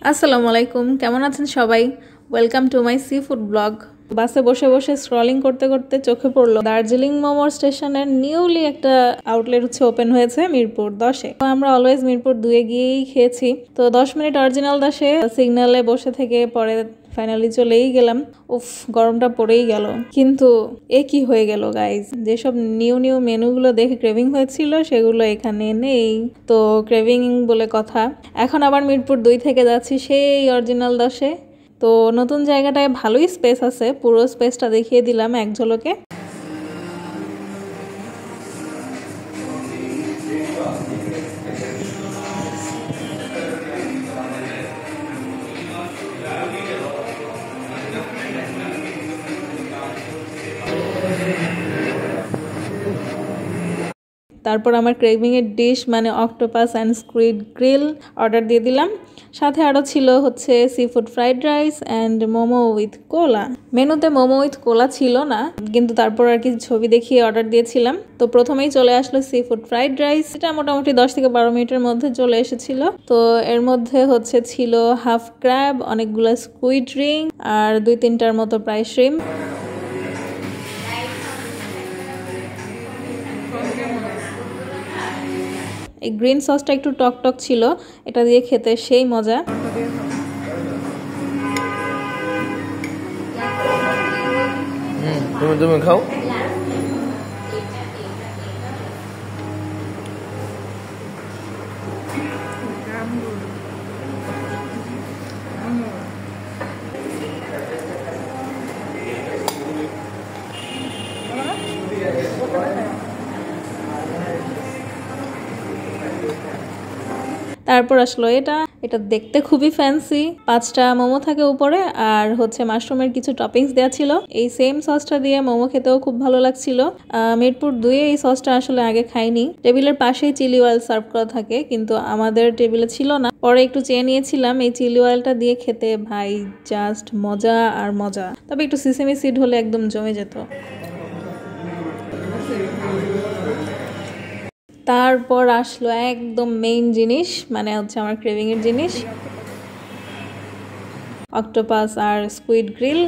আসসালামু আলাইকুম, কেমন আছেন সবাই? Welcome to my sea food blog. বাসে বসে বসে স্ক্রলিং করতে করতে চোখে পড়লো দার্জিলিং মোমোর স্টেশনের নিউলি একটা আউটলেট ওপেন হয়েছে মিরপুর 10-এ। আমরা অলওয়েজ মিরপুর 2-এ গিয়েই খেয়েছি। তো 10 মিনিট অরিজিনাল 10-এ সিগন্যালে বসে থেকে পরে ফাইনালি চলেই গেলাম। উফ, গরমটা পড়েই গেল। কিন্তু এ কি হয়ে গেল গাইজ, যেসব নিউ নিউ মেনুগুলো দেখে ক্রেভিং হয়েছিল সেগুলো এখানে নেই। তো ক্রেভিং বলে কথা, এখন আবার মিরপুর 2 থেকে যাচ্ছি সেই অরিজিনাল 10-এ। তো নতুন জায়গাটায় ভালোই স্পেস আছে, পুরো স্পেসটা দেখিয়ে দিলাম এক ঝলকে। তারপর আমার ক্রেভিংয়ের ডিশ মানে octopus and squid grill order দিয়ে দিলাম। সাথে আরও ছিল হচ্ছে seafood fried rice and momo with cola. মেনুতে মোমো উইথ কোলা ছিল না, কিন্তু তারপর আর কি ছবি দেখিয়ে অর্ডার দিয়েছিলাম। তো প্রথমেই চলে আসলো সি ফুড ফ্রাইড রাইস, এটা মোটামুটি 10 থেকে 12 মিনিটের মধ্যে চলে এসেছিল। তো এর মধ্যে হচ্ছে ছিল হাফ ক্র্যাব, অনেকগুলো স্কুইড রিং আর 2-3টার মতো প্রায় শ্রিম্প। এই গ্রিন সসটা একটু টক টক ছিল, এটা দিয়ে খেতে সেই মজা। তুমি খাও। তারপর আসলো এটা দেখতে খুবই ফ্যান্সি। 5টা মোমো থাকে উপরে, আর হচ্ছে মাশরুমের কিছু টপিংস দেওয়া ছিল। এই সেম সসটা দিয়ে মোমো খেতেও খুব ভালো লাগছিল। মিরপুর 2-এ এই সসটা আসলে আগে খাইনি। টেবিলের পাশেই চিলি অয়েল সার্ভ করা থাকে, কিন্তু আমাদের টেবিলে ছিল না। পরে একটু চেয়ে নিয়েছিলাম, এই চিলি অয়েলটা দিয়ে খেতে ভাই জাস্ট মজা আর মজা। তবে একটু সিসেমি সিড হলে একদম জমে যেত। তারপর আসলো একদম মেইন জিনিস, মানে হচ্ছে আমার ক্রেভিং এর জিনিস, অক্টোপাস আর স্কুইড গ্রিল।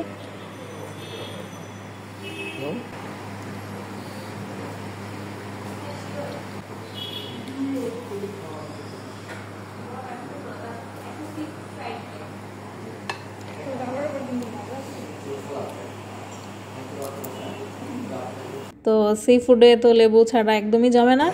তো সি ফুডে তো লেবু ছাড়া একদমই জমে না।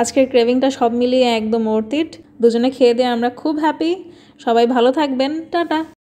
আজকের ক্রেভিংটা সব মিলিয়ে একদম ওর্থ ইট। দুজনে খেয়ে দিয়ে আমরা খুব হ্যাপি। সবাই ভালো থাকবেন, টাটা।